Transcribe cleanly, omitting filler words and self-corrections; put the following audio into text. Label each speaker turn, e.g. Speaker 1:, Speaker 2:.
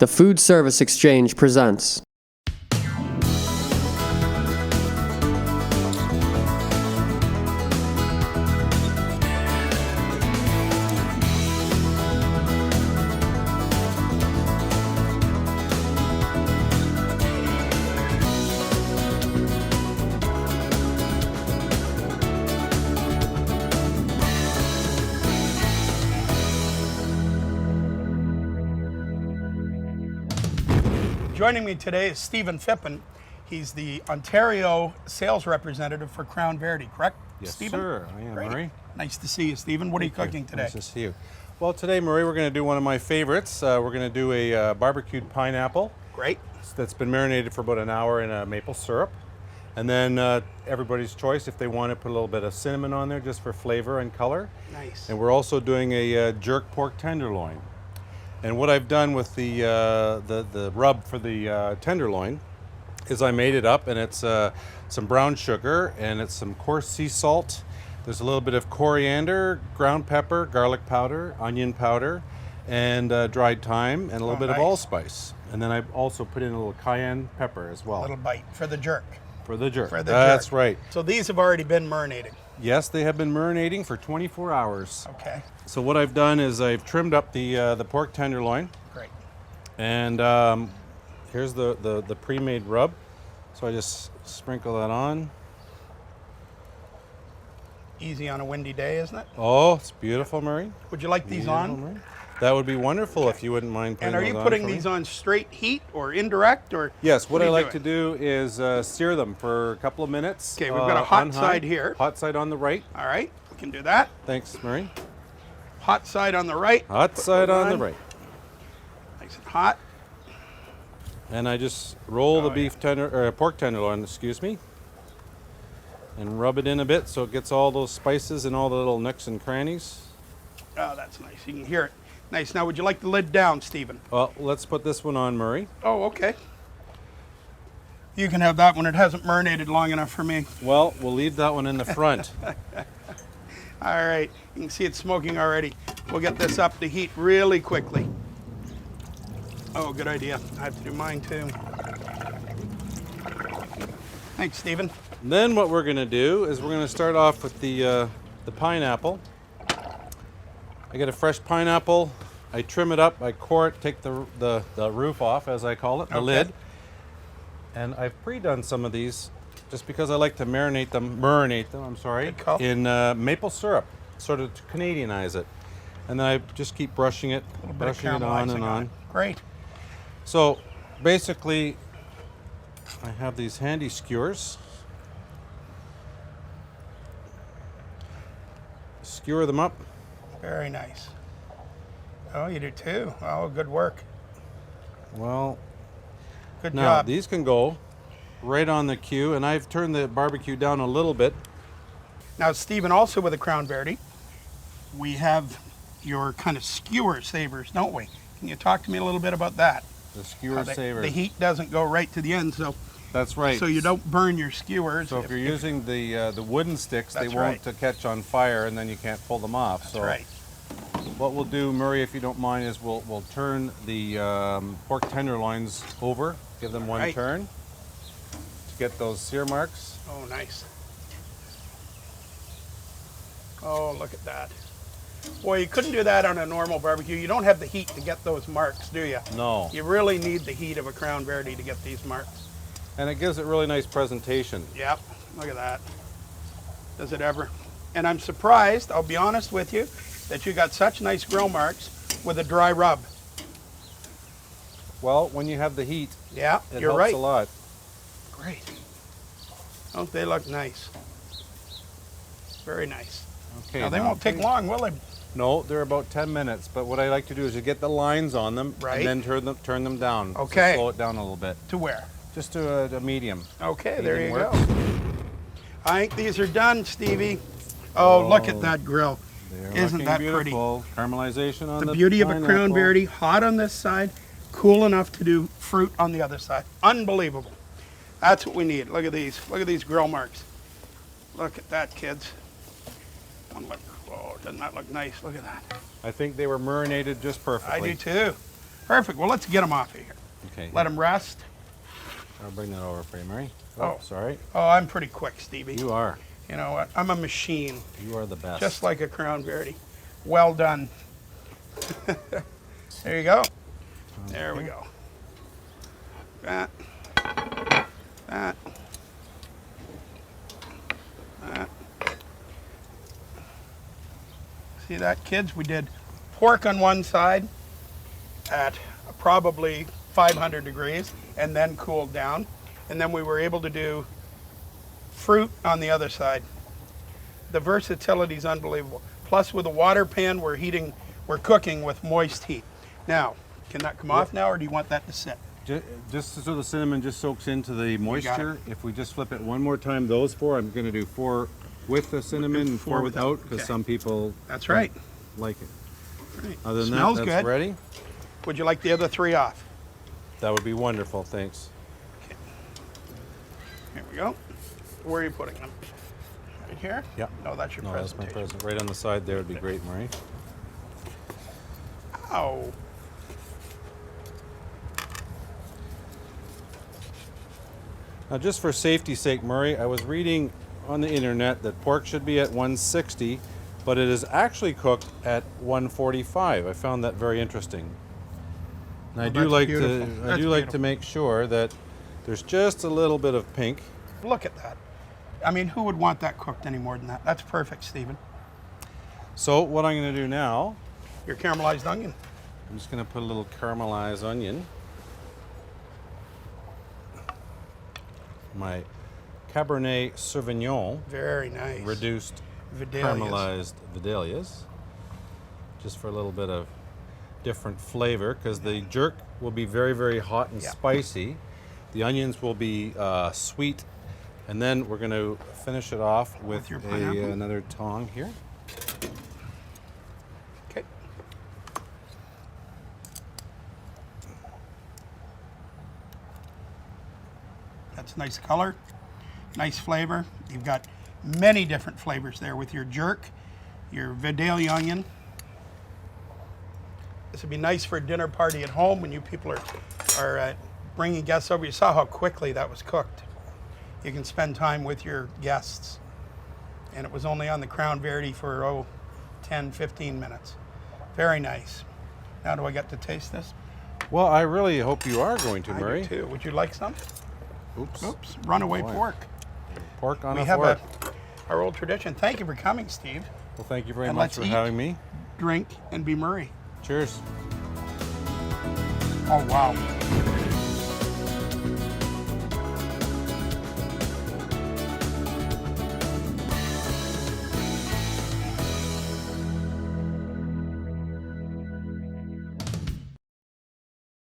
Speaker 1: The Food Service Exchange presents.
Speaker 2: Joining me today is Phippen. He's the Ontario sales representative for Crown Verity, correct?
Speaker 3: Yes,
Speaker 2: Stephen?
Speaker 3: sir. I am,
Speaker 2: Great.
Speaker 3: Murray.
Speaker 2: Nice to see you, Stephen. What are you cooking today?
Speaker 3: Nice to see you. Well, today, Murray, we're going to do one of my favorites. We're going to do a barbecued pineapple.
Speaker 2: Great.
Speaker 3: That's been marinated for about an hour in maple syrup. And then everybody's choice if they want to put a little bit of cinnamon on there just for flavor and color.
Speaker 2: Nice.
Speaker 3: And we're also doing a jerk pork tenderloin. And what I've done with the rub for the tenderloin is I made it up, and it's some brown sugar, and it's some coarse sea salt. There's a little bit of coriander, ground pepper, garlic powder, onion powder, and dried thyme, and a little bit of allspice. And then I also put in a little cayenne pepper as well.
Speaker 2: A little bite for the jerk.
Speaker 3: For the jerk.
Speaker 2: For the
Speaker 3: That's
Speaker 2: jerk.
Speaker 3: right.
Speaker 2: So these have already been marinated.
Speaker 3: Yes, they have been marinating for 24 hours.
Speaker 2: Okay.
Speaker 3: So what I've done is I've trimmed up the pork tenderloin.
Speaker 2: Great.
Speaker 3: And here's the pre-made rub. So I just sprinkle that on.
Speaker 2: Easy on a windy day, isn't it?
Speaker 3: Oh, it's beautiful, Murray.
Speaker 2: Would you like these on?
Speaker 3: Murray. That would be wonderful if you wouldn't mind putting
Speaker 2: And are
Speaker 3: those
Speaker 2: you
Speaker 3: on
Speaker 2: putting
Speaker 3: for me.
Speaker 2: these on straight heat or indirect? Or
Speaker 3: Yes, what
Speaker 2: are
Speaker 3: I
Speaker 2: you
Speaker 3: like
Speaker 2: doing?
Speaker 3: to do is sear them for a couple of minutes.
Speaker 2: Okay, we've got a hot
Speaker 3: on high.
Speaker 2: side here.
Speaker 3: Hot side on the right.
Speaker 2: All right, we can do that.
Speaker 3: Thanks, Murray.
Speaker 2: Hot side on the right.
Speaker 3: Hot side on the right.
Speaker 2: Nice and hot.
Speaker 3: And I just roll the pork tenderloin, excuse me, and rub it in a bit so it gets all those spices and all the little nooks and crannies.
Speaker 2: Oh, that's nice. You can hear it. Nice. Now, would you like the lid down, Stephen?
Speaker 3: Well, let's put this one on, Murray.
Speaker 2: Oh, okay. You can have that one. It hasn't marinated long enough for me.
Speaker 3: Well, we'll leave that one in the front.
Speaker 2: All right. You can see it smoking already. We'll get this up to heat really quickly. Oh, good idea. I have to do mine too. Thanks, Stephen.
Speaker 3: Then what we're going to do is we're going to start off with the pineapple. I get a fresh pineapple. I trim it up. I core it, take the roof off, as I call it, the lid. And I've pre-done some of these just because I like to marinate them, I'm sorry, in maple syrup, sort of to Canadianize it. And then I just keep brushing it on and on.
Speaker 2: Great.
Speaker 3: So basically, I have these handy skewers. Skewer them up.
Speaker 2: Very nice. Oh, you do too. Oh, good work.
Speaker 3: Well,
Speaker 2: Good
Speaker 3: now
Speaker 2: job.
Speaker 3: these can go right on the Q, and I've turned the barbecue down a little bit.
Speaker 2: Now, Stephen, also with the Crown Verity, we have your kind of skewer savers, don't we? Can you talk to me a little bit about that?
Speaker 3: The skewer saver.
Speaker 2: The heat doesn't go right to the end, so
Speaker 3: That's right.
Speaker 2: so you don't burn your skewers.
Speaker 3: So if you're using the wooden sticks, they
Speaker 2: That's
Speaker 3: won't
Speaker 2: right.
Speaker 3: Catch on fire, and then you can't pull them off.
Speaker 2: That's
Speaker 3: so
Speaker 2: right.
Speaker 3: what we'll do, Murray, if you don't mind, is we'll turn the pork tenderloins over, give them one turn to get those sear marks.
Speaker 2: Oh, nice. Oh, look at that. Boy, you couldn't do that on a normal barbecue. You don't have the heat to get those marks, do you?
Speaker 3: No.
Speaker 2: You really need the heat of a Crown Verity to get these marks.
Speaker 3: And it gives it really nice presentation.
Speaker 2: Yep, look at that. Does it ever? And I'm surprised, I'll be honest with you, that you got such nice grill marks with a dry rub.
Speaker 3: Well, when you have the heat,
Speaker 2: Yeah,
Speaker 3: it
Speaker 2: you're
Speaker 3: helps
Speaker 2: right.
Speaker 3: a lot.
Speaker 2: Great. Don't they look nice? Very nice.
Speaker 3: Okay.
Speaker 2: Now, they won't take long, will they?
Speaker 3: No, they're about 10 minutes. But what I like to do is you get the lines on them
Speaker 2: Right.
Speaker 3: and then turn them down.
Speaker 2: Okay.
Speaker 3: So slow it down a little bit.
Speaker 2: To where?
Speaker 3: Just to a medium.
Speaker 2: Okay, there you
Speaker 3: Medium
Speaker 2: go.
Speaker 3: works.
Speaker 2: I think these are done, Stevie. Oh, look at that grill.
Speaker 3: They're
Speaker 2: Isn't
Speaker 3: looking
Speaker 2: that
Speaker 3: beautiful. Caramelization on the
Speaker 2: The beauty of a
Speaker 3: pineapple.
Speaker 2: Crown Verity, hot on this side, cool enough to do fruit on the other side. Unbelievable. That's what we need. Look at these. Look at these grill marks. Look at that, kids. Oh, doesn't that look nice? Look at that.
Speaker 3: I think they were marinated just perfectly.
Speaker 2: I do too. Perfect. Well, let's get them off of here.
Speaker 3: Okay.
Speaker 2: Let them rest.
Speaker 3: I'll bring that over for you, Murray.
Speaker 2: Oh.
Speaker 3: Sorry.
Speaker 2: Oh, I'm pretty quick, Stevie.
Speaker 3: You are.
Speaker 2: You know what? I'm a machine,
Speaker 3: You are the best.
Speaker 2: just like a Crown Verity. Well done. There you go. There we go. That. That. That. See that, kids? We did pork on one side at probably 500 degrees and then cooled down. And then we were able to do fruit on the other side. The versatility is unbelievable. Plus with a water pan, we're cooking with moist heat. Now, can that come off now or do you want that to sit?
Speaker 3: Just so the cinnamon just soaks into the moisture, if we just flip it one more time, those four, I'm going to do 4 with the cinnamon and 4 without, because
Speaker 2: okay.
Speaker 3: some people
Speaker 2: That's right.
Speaker 3: like it.
Speaker 2: Right.
Speaker 3: Other than
Speaker 2: Smells
Speaker 3: that, that's
Speaker 2: good.
Speaker 3: ready.
Speaker 2: Would you like the other 3 off?
Speaker 3: That would be wonderful, thanks.
Speaker 2: Okay. Here we go. Where are you putting them? Right here?
Speaker 3: Yeah.
Speaker 2: No, that's your
Speaker 3: No, that's my
Speaker 2: presentation.
Speaker 3: present. Right on the side there would be great, Murray.
Speaker 2: Ow.
Speaker 3: Now, just for safety's sake, Murray, I was reading on the internet that pork should be at 160, but it is actually cooked at 145. I found that very interesting. And I do
Speaker 2: that's
Speaker 3: like
Speaker 2: beautiful.
Speaker 3: to
Speaker 2: That's
Speaker 3: like to
Speaker 2: beautiful.
Speaker 3: make sure that there's just a little bit of pink.
Speaker 2: Look at that. I mean, who would want that cooked any more than that? That's perfect, Stephen.
Speaker 3: So what I'm going to do now,
Speaker 2: Your caramelized onion.
Speaker 3: I'm just going to put a little caramelized onion. My Cabernet Sauvignon.
Speaker 2: Very nice.
Speaker 3: Reduced
Speaker 2: Vidalias.
Speaker 3: caramelized Vidalias, just for a little bit of different flavor, because the jerk will be very, very hot and
Speaker 2: Yeah.
Speaker 3: spicy. The onions will be sweet, and then we're going to finish it off with
Speaker 2: your pineapple?
Speaker 3: another tong here.
Speaker 2: Okay. That's nice color, nice flavor. You've got many different flavors there with your jerk, your Vidalia onion. This would be nice for a dinner party at home when you people are bringing guests over. You saw how quickly that was cooked. You can spend time with your guests. And it was only on the Crown Verity for 10, 15 minutes. Very nice. Now do I get to taste this?
Speaker 3: Well, I really hope you are going to,
Speaker 2: I
Speaker 3: Murray.
Speaker 2: do too. Would you like some?
Speaker 3: Oops.
Speaker 2: Oops, runaway
Speaker 3: Boy.
Speaker 2: pork.
Speaker 3: Pork on
Speaker 2: We
Speaker 3: a
Speaker 2: have
Speaker 3: fork.
Speaker 2: our old tradition. Thank you for coming, Steve.
Speaker 3: Well, thank you very
Speaker 2: And
Speaker 3: much
Speaker 2: let's
Speaker 3: for
Speaker 2: eat.
Speaker 3: having me.
Speaker 2: Drink and be Murray.
Speaker 3: Cheers.
Speaker 2: Oh, wow.